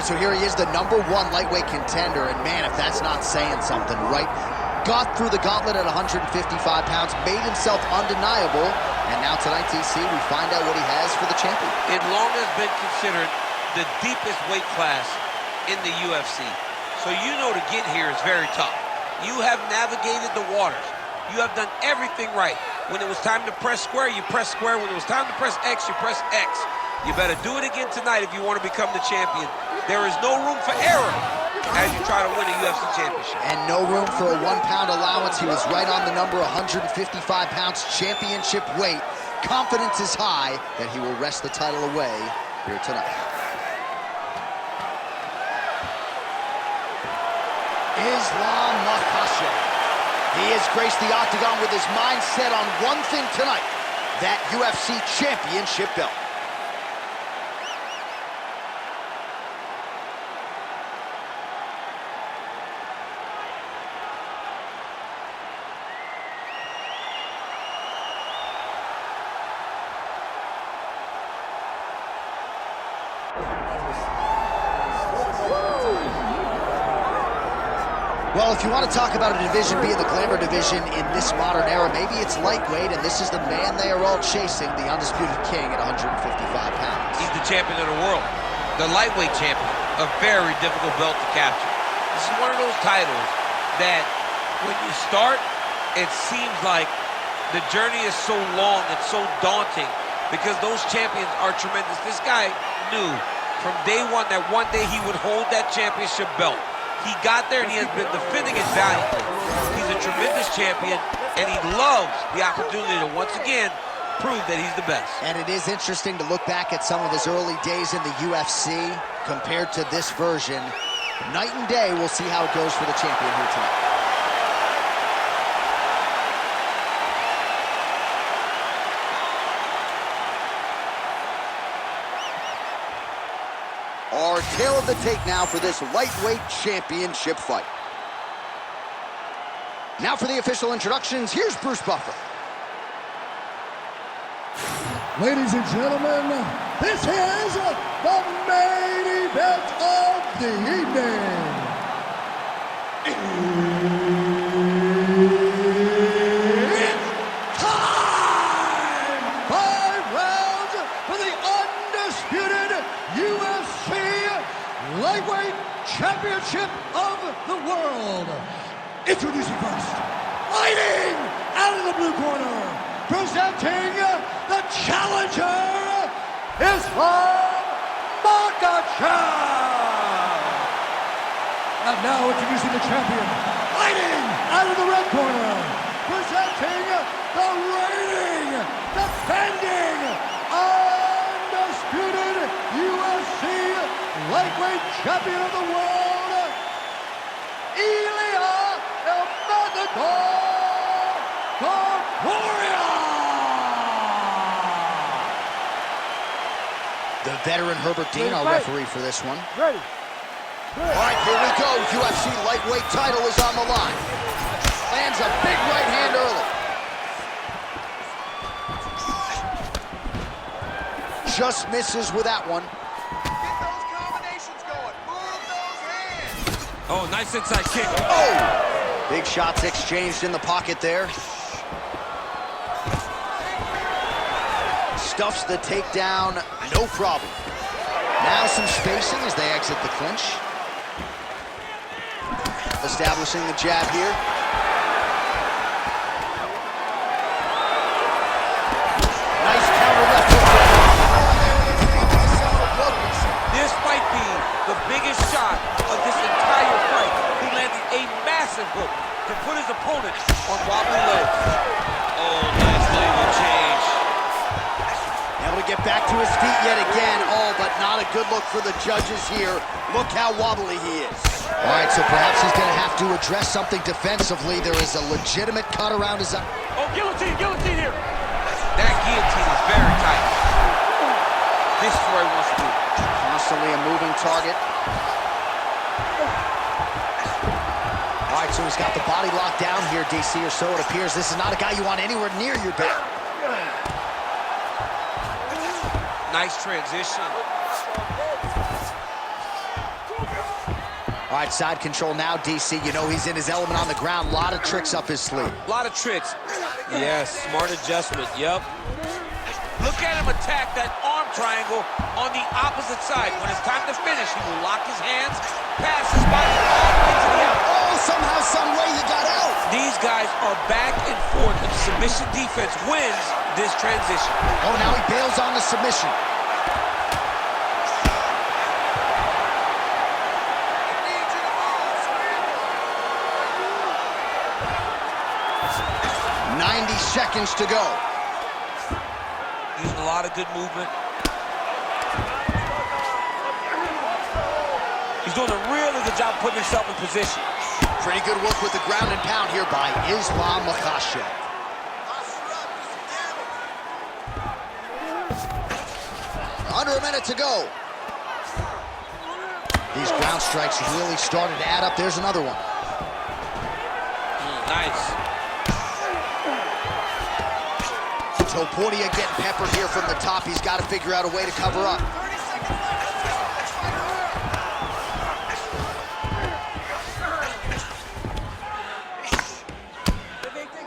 right, so here he is, the #1 lightweight contender, and man, if that's not saying something, right? Got through the gauntlet at 155 pounds, made himself undeniable, and now tonight, DC, we find out what he has for the champion. It long has been considered the deepest weight class in the UFC. So you know to get here is very tough. You have navigated the waters. You have done everything right. When it was time to press square, you press square. When it was time to press X, you press X. You better do it again tonight if you want to become the champion. There is no room for error as you try to win a UFC championship. And no room for a 1-pound allowance. He was right on the number, 155 pounds, championship weight. Confidence is high that he will wrest the title away here tonight. Islam Makhachev. He has graced the octagon with his mind set on one thing tonight, that UFC championship belt. Well, if you want to talk about a division being the glamour division in this modern era, maybe it's lightweight, and this is the man they are all chasing, the undisputed king at 155 pounds. He's the champion of the world, the lightweight champion, a very difficult belt to capture. This is one of those titles that when you start, it seems like the journey is so long, it's so daunting, because those champions are tremendous. This guy knew from day one that one day he would hold that championship belt. He got there and he has been defending it valiantly. He's a tremendous champion and he loves the opportunity to once again prove that he's the best. And it is interesting to look back at some of his early days in the UFC compared to this version. Night and day, we'll see how it goes for the champion here tonight. Our tale of the tape now for this lightweight championship fight. Now for the official introductions, here's Bruce Buffer. Ladies and gentlemen, this is the main event of the evening. It's time! 5 rounds for the undisputed UFC Lightweight Championship of the World. Introducing first, fighting out of the blue corner, presenting the challenger, Islam Makhachev. And now introducing the champion, fighting out of the red corner, presenting the reigning, defending, undisputed UFC lightweight champion of the world, Ilia Topuria. The veteran Herbert Dean, our referee for this one. Ready. All right, here we go. UFC lightweight title is on the line. Lands a big right hand early. Just misses with that one. Get those combinations going. Move those hands. Oh, nice inside kick. Oh! Big shots exchanged in the pocket there. Stuffs the takedown, no problem. Now some spacing as they exit the clinch. Establishing the jab here. Nice counter left hook. This might be the biggest shot of this entire fight. He landed a massive hook to put his opponent on wobbly legs. Oh, nice legal change. Able to get back to his feet yet again. Oh, but not a good look for the judges here. Look how wobbly he is. All right, so perhaps he's going to have to address something defensively. There is a legitimate cut around his eye. Oh, guillotine here. That guillotine is very tight. This is where he wants to be. Constantly a moving target. All right, so he's got the body locked down here, DC, or so it appears. This is not a guy you want anywhere near your back. Nice transition. All right, side control now, DC. You know he's in his element on the ground. A lot of tricks up his sleeve. A lot of tricks. Yes, smart adjustment, yep. Look at him attack that arm triangle on the opposite side. When it's time to finish, he will lock his hands, pass his body all the way to the out. Oh, somehow, some way he got out. These guys are back and forth, and submission defense wins this transition. Oh, now he bails on the submission. Seconds to go. Using a lot of good movement. He's doing a really good job putting himself in position. Pretty good work with the ground and pound here by Ilia Makhachev. Under a minute to go. These ground strikes really started to add up. There's another one. Nice. Topuria getting peppered here from the top. He's got to figure out a way to cover up. 30 seconds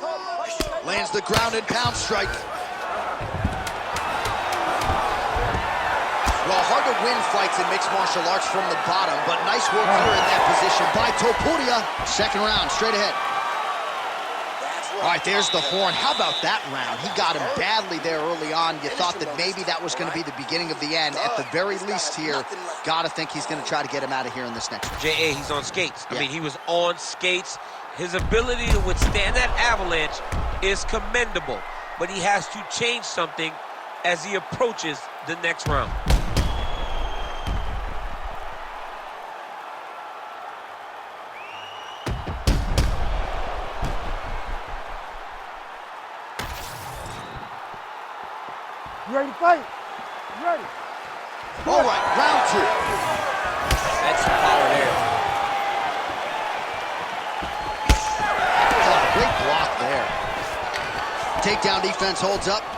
left. Lands the ground and pound strike. Well, hard to win fights in mixed martial arts from the bottom, but nice work here in that position by Topuria. Second round, straight ahead. All right, there's the horn. How about that round? He got him badly there early on. You thought that maybe that was going to be the beginning of the end. At the very least here, got to think he's going to try to get him out of here in this next round. J.A., he's on skates. Yeah. I mean, he was on skates. His ability to withstand that avalanche is commendable, but he has to change something as he approaches the next round. You ready to fight? You ready? All right, round two. That's some power there. Oh, great block there. Takedown defense holds up. All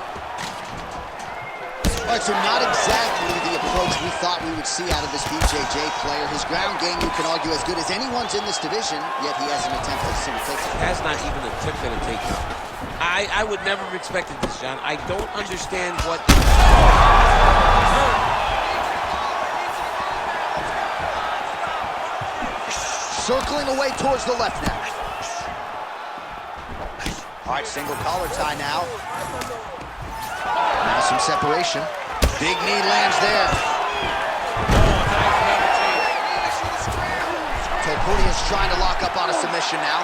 right, so not exactly the approach we thought we would see out of this BJJ player. His ground game, you can argue, as good as anyone's in this division, yet he hasn't attempted a single takedown. Has not even attempted a takedown. I would never have expected this, John. I don't understand what... Circling away towards the left now. All right, single collar tie now. Now some separation. Big knee lands there. Topuria's trying to lock up on a submission now.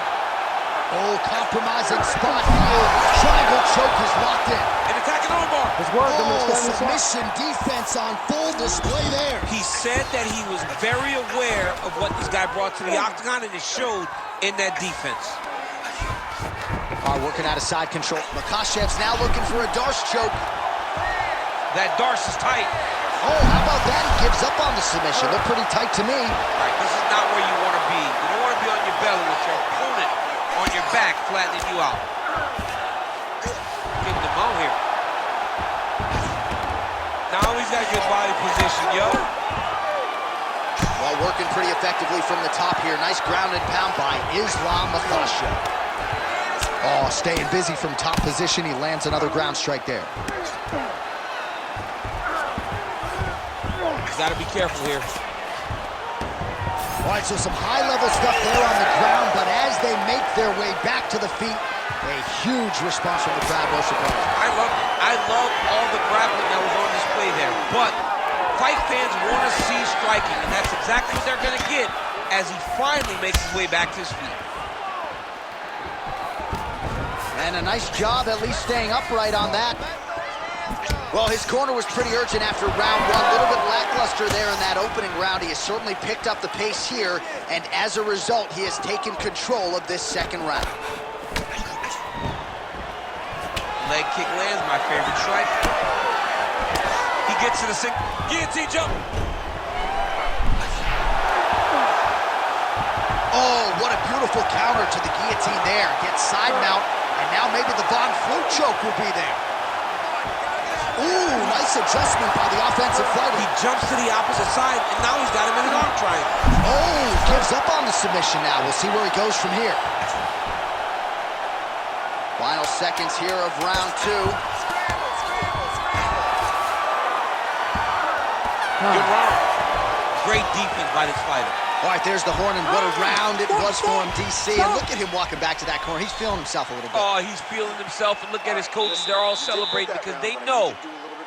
Oh, compromising spot here. Triangle choke is locked in. An attacking armbar. Oh, submission defense on full display there. He said that he was very aware of what this guy brought to the octagon, and it showed in that defense. All right, working out of side control. Makhachev's now looking for a Darce choke. That Darce is tight. Oh, how about that? He gives up on the submission. They're pretty tight to me. All right, this is not where you want to be. You don't want to be on your belly with your opponent on your back, flattening you out. Getting the bone here. Now he's got good body position, yo. Well, working pretty effectively from the top here. Nice ground and pound by Ilia Makhachev. Oh, staying busy from top position. He lands another ground strike there. He's got to be careful here. All right, so some high-level stuff there on the ground, but as they make their way back to the feet, a huge response from the crowd, no surprise. I love all the grappling that was on display there, but fight fans want to see striking, and that's exactly what they're going to get as he finally makes his way back to his feet. And a nice job at least staying upright on that. Well, his corner was pretty urgent after round one. A little bit lackluster there in that opening round. He has certainly picked up the pace here, and as a result, he has taken control of this second round. Leg kick lands, my favorite strike. He gets to the guillotine jump. Oh, what a beautiful counter to the guillotine there. Gets side mount, and now maybe the Von Flue choke will be there. Ooh, nice adjustment by the offensive fighter. He jumps to the opposite side, and now he's got him in an arm triangle. Oh, gives He's up on the submission now. We'll see where he goes from here. Final seconds here of round 2. Good round. Great defense by this fighter. All right, there's the horn, and what a round it was for him, DC. And look at him walking back to that corner. He's feeling himself a little bit. Oh, he's feeling himself, and look at his coaches. They're all celebrating because they know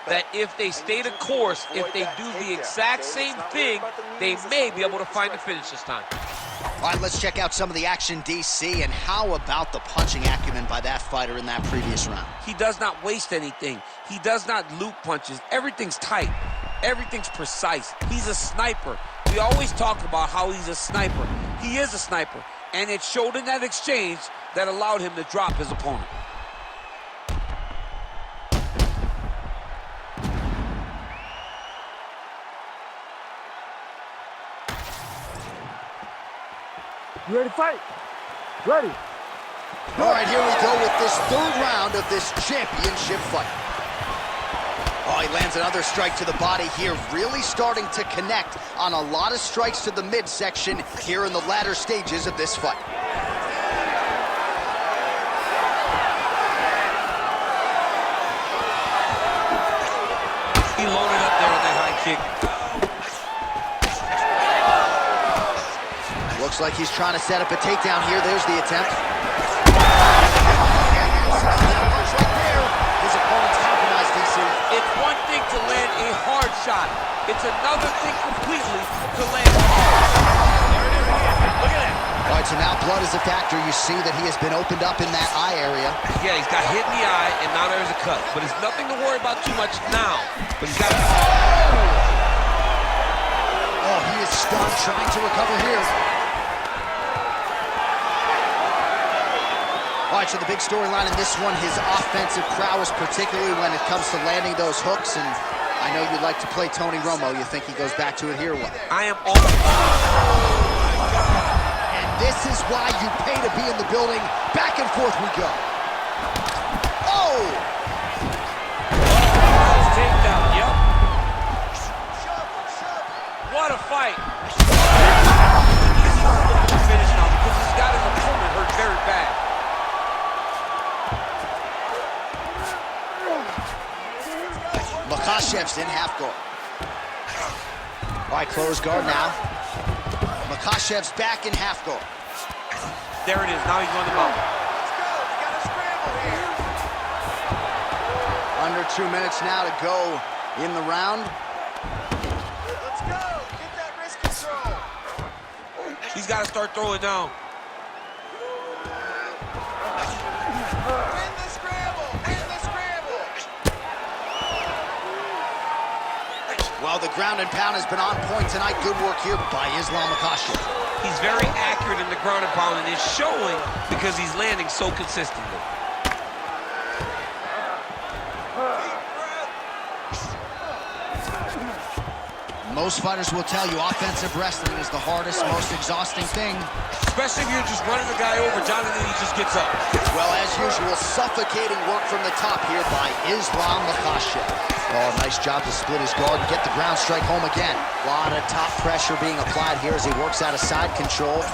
that if they stay the course, if they do the exact same thing, they may be able to find the finish this time. All right, let's check out some of the action, DC, and how about the punching acumen by that fighter in that previous round? He does not waste anything. He does not loop punches. Everything's tight. Everything's precise. He's a sniper. We always talk about how he's a sniper. He is a sniper, and it showed in that exchange that allowed him to drop his opponent. You ready to fight? Ready. All right, here we go with this 3rd round of this championship fight. Oh, he lands another strike to the body here, really starting to connect on a lot of strikes to the midsection here in the latter stages of this fight. He loaded up there with that high kick. Looks like he's trying to set up a takedown here. There's the attempt. His opponent's compromised, DC. It's one thing to land a hard shot. It's another thing completely to land hard. There it is again. Look at that. All right, so now blood is a factor. You see that he has been opened up in that eye area. Yeah, he's got hit in the eye, and now there's a cut. But it's nothing to worry about too much now. But he's got to... Oh, he is stunned, trying to recover here. All right, so the big storyline in this one, his offensive prowess, particularly when it comes to landing those hooks. And I know you like to play Tony Romo. You think he goes back to it here or what? I am all... And this is why you pay to be in the building. Back and forth we go. Oh! Takedown, yep. What a fight. Easy to finish now because he's got his opponent hurt very bad. Makhachev's in half guard. All right, close guard now. Makhachev's back in half guard. There it is. Now he's on the mount. Let's go. We got a scramble here. Under 2 minutes now to go in the round. Let's go. Get that wrist control. He's got to start throwing down. Win the scramble. Win the scramble. Well, the ground and pound has been on point tonight. Good work here by Islam Makhachev. He's very accurate in the ground and pound, and it's showing because he's landing so consistently. Most fighters will tell you offensive wrestling is the hardest, most exhausting thing. Especially if you're just running the guy over, Jonathan, he just gets up. Well, as usual, suffocating work from the top here by Islam Makhachev. Oh, nice job to split his guard and get the ground strike home again. A lot of top pressure being applied here as he works out of side control.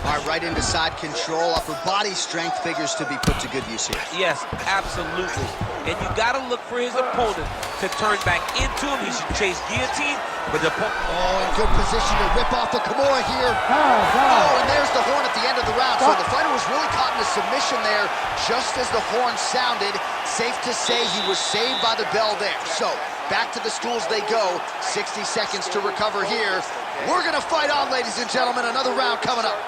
All right, right into side control. Upper body strength figures to be put to good use here. Yes, absolutely. And you got to look for his opponent to turn back into him. He should chase guillotine, but the opponent... Oh, in good position to rip off the Kimura here. Oh, and there's the horn at the end of the round. So the fighter was really caught in a submission there just as the horn sounded. Safe to say he was saved by the bell there. So back to the stools they go. 60 seconds to recover here. We're going to fight on, ladies and gentlemen. Another round coming up.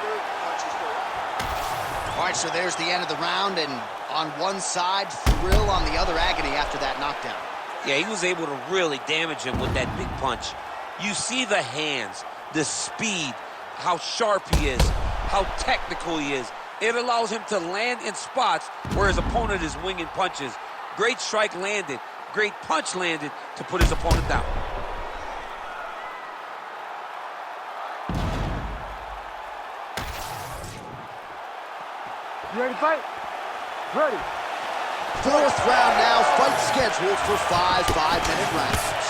All right, so there's the end of the round, and on one side, thrill, on the other, agony after that knockdown. Yeah, he was able to really damage him with that big punch. You see the hands, the speed, how sharp he is, how technical he is. It allows him to land in spots where his opponent is winging punches. Great strike landed, great punch landed to put his opponent down. You ready to fight? Ready. Fourth round now, fight scheduled for 5 5-minute rounds.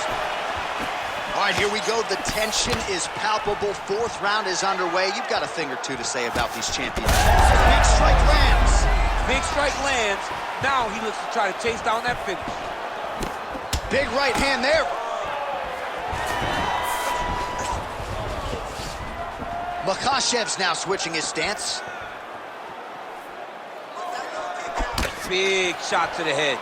right, here we go. The tension is palpable. Fourth round is underway. You've got a thing or two to say about these champions. Big strike lands. Big strike lands. Now he looks to try to chase down that finish. Big right hand there. Makhachev's now switching his stance. Big shot to the head.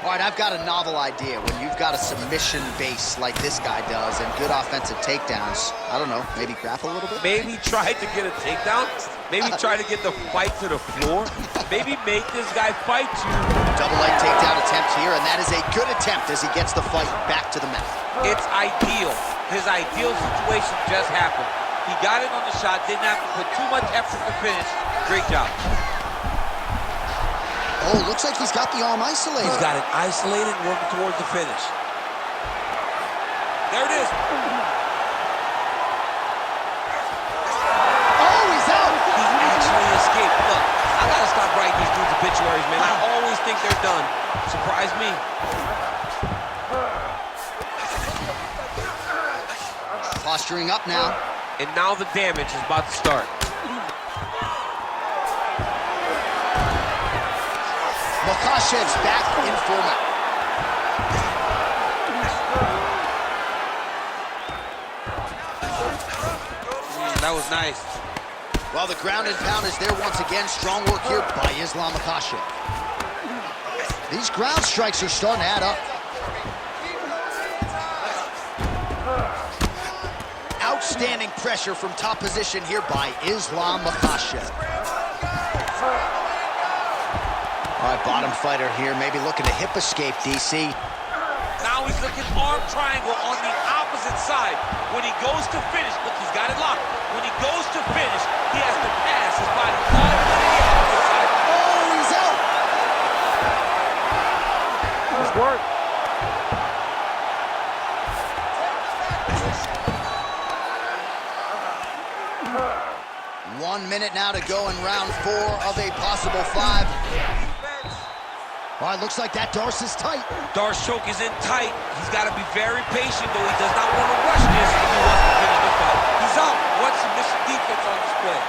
All right, I've got a novel idea. When you've got a submission base like this guy does and good offensive takedowns, I don't know, maybe grapple a little bit? Maybe try to get a takedown. Maybe try to get the fight to the floor. Maybe make this guy fight you. Double leg takedown attempt here, and that is a good attempt as he gets the fight back to the mat. It's ideal. His ideal situation just happened. He got it on the shot, didn't have to put too much effort to finish. Great job. Oh, looks like he's got the arm isolated. He's got it isolated, working towards the finish. There it is. Oh, he's out. He actually escaped. Look, I gotta stop writing these dudes obituaries, man. I always think they're done. Surprise me. Posturing up now. And now the damage is about to start. Makhachev's back in format. That was nice. Well, the ground and pound is there once again. Strong work here by Islam Makhachev. These ground strikes are starting to add up. Outstanding pressure from top position here by Islam Makhachev. All right, bottom fighter here, maybe looking to hip escape, DC. Now he's looking arm triangle on the opposite side. When he goes to finish, look, he's got it locked. When he goes to finish, he has to pass his body all the way to the opposite side. Oh, he's out! Nice work. 1 minute now to go in round 4 of a possible 5. All right, looks like that Darce is tight. Darce choke is in tight. He's got to be very patient, though. He does not want to rush this if he wants to finish the fight. He's out. Watch submission defense on display.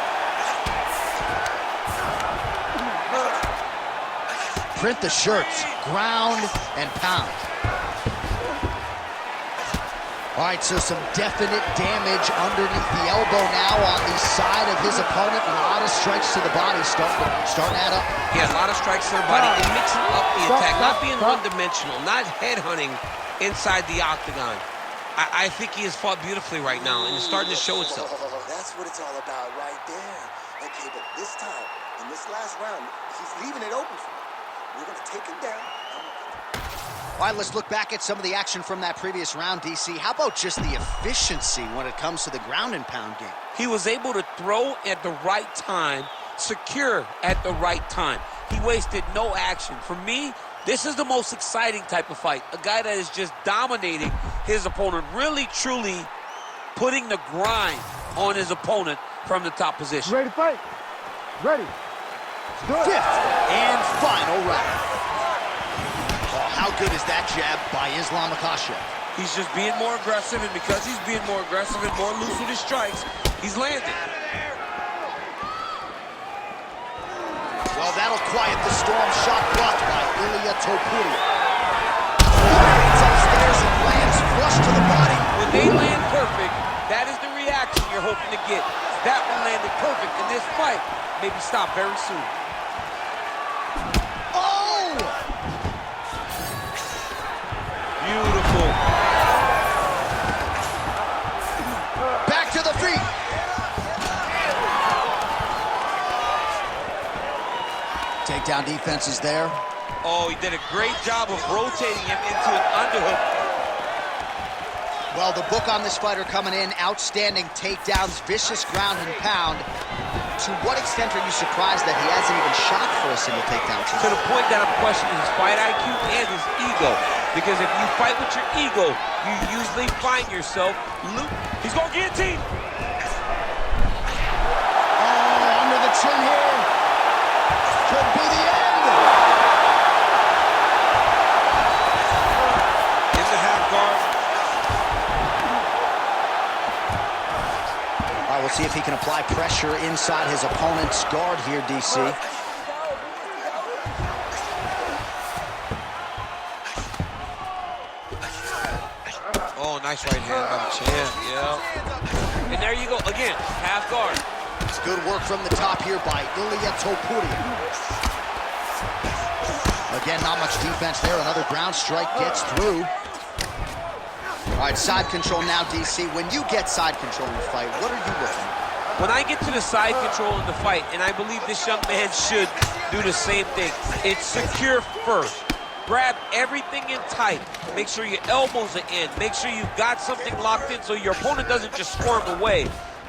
Print the shirts, ground and pound. All right, so some definite damage underneath the elbow now on the side of his opponent. A lot of strikes to the body starting to add up. Yeah, a lot of strikes to the body and mixing up the attack, not being one-dimensional, not headhunting inside the octagon. I think he has fought beautifully right now, and it's starting to show itself. That's what it's all about right there. Okay, but this time, in this last round, he's leaving it open for me. We're going to take him down. All right, let's look back at some of the action from that previous round, DC. How about just the efficiency when it comes to the ground and pound game? He was able to throw at the right time, secure at the right time. He wasted no action. For me, this is the most exciting type of fight. A guy that is just dominating his opponent, really, truly putting the grind on his opponent from the top position. Ready to fight? Ready. Let's do it. Fifth and final round. Oh, how good is that jab by Islam Makhachev? He's just being more aggressive, and because he's being more aggressive and more loose with his strikes, he's landing. Well, that'll quiet the storm. Shot blocked by Ilia Topuria. He upstairs and lands flush to the body. When they land perfect, that is the reaction you're hoping to get. That one landed perfect in this fight. Maybe stop very soon. Oh! Beautiful. Back to the feet. Takedown defense is there. Oh, he did a great job of rotating him into an underhook. Well, the book on this fighter coming in, outstanding takedowns, vicious ground and pound. To what extent are you surprised that he hasn't even shot for a single takedown? To the point that I'm questioning his fight IQ and his ego. Because if you fight with your ego, you usually find yourself He's going to guillotine. Oh, under the chin here. Could be the end. In the half guard. we'll see if he can apply pressure inside his opponent's guard here, DC. Oh, nice right hand by the champ, yeah. And there you go, again, half guard. It's good work from the top here by Ilia Topuria. Again, not much defense there. Another ground strike gets through. All right, side control now, DC. When you get side control in the fight, what are you looking at? When I get to the side control in the fight, and I believe this young man should do the same thing, it's secure first. Grab everything in tight. Make sure your elbows are in. Make sure you've got something locked in so your opponent doesn't just squirm away.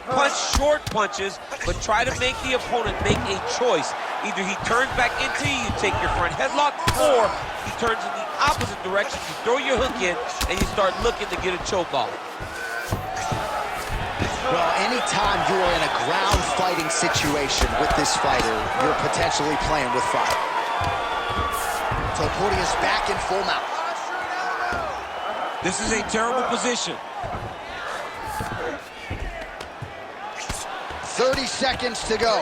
Punch short punches, but try to make the opponent make a choice. Either he turns back into you, you take your front headlock, or he turns in the opposite direction, you throw your hook in, and you start looking to get a choke off. Well, anytime you are in a ground fighting situation with this fighter, you're potentially playing with fire. Topuria's back in full mount. This is a terrible position. 30 seconds to go.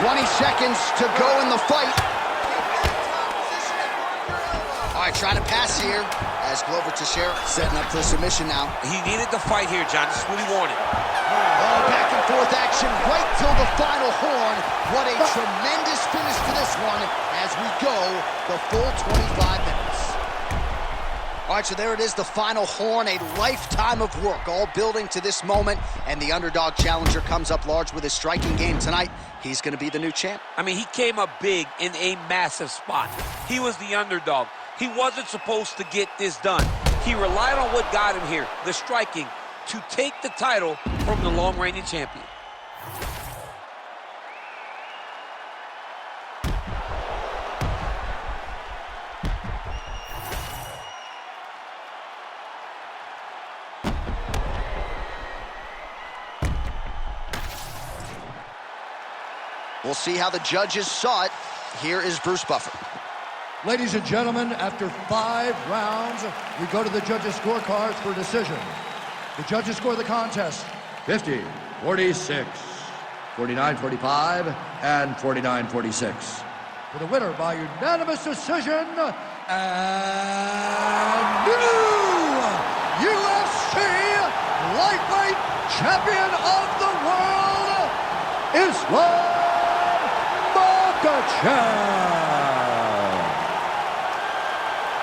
20 seconds to go in the fight. All right, trying to pass here as Glover Teixeira setting up for submission now. He needed to fight here, John. This is what he wanted. Oh, back and forth action right till the final horn. What a tremendous finish to this one as we go the full 25 minutes. All right, so there it is, the final horn, a lifetime of work, all building to this moment, and the underdog challenger comes up large with his striking game tonight. He's going to be the new champ. I mean, he came up big in a massive spot. He was the underdog. He wasn't supposed to get this done. He relied on what got him here, the striking, to take the title from the long-reigning champion. We'll see how the judges saw it. Here is Bruce Buffer. Ladies and gentlemen, after 5 rounds, we go to the judges' scorecards for decision. The judges score the contest 50, 46, 49-45, and 49-46. For the winner by unanimous decision, and new UFC lightweight champion of the world, Ilia Makhachev.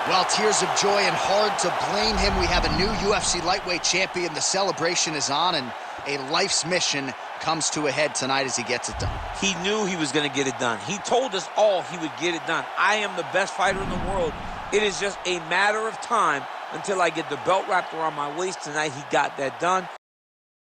Well, tears of joy and hard to blame him. We have a new UFC lightweight champion. The celebration is on, and a life's mission comes to a head tonight as he gets it done. He knew he was going to get it done. He told us all he would get it done. I am the best fighter in the world. It is just a matter of time until I get the belt wrapped around my waist tonight. He got that done.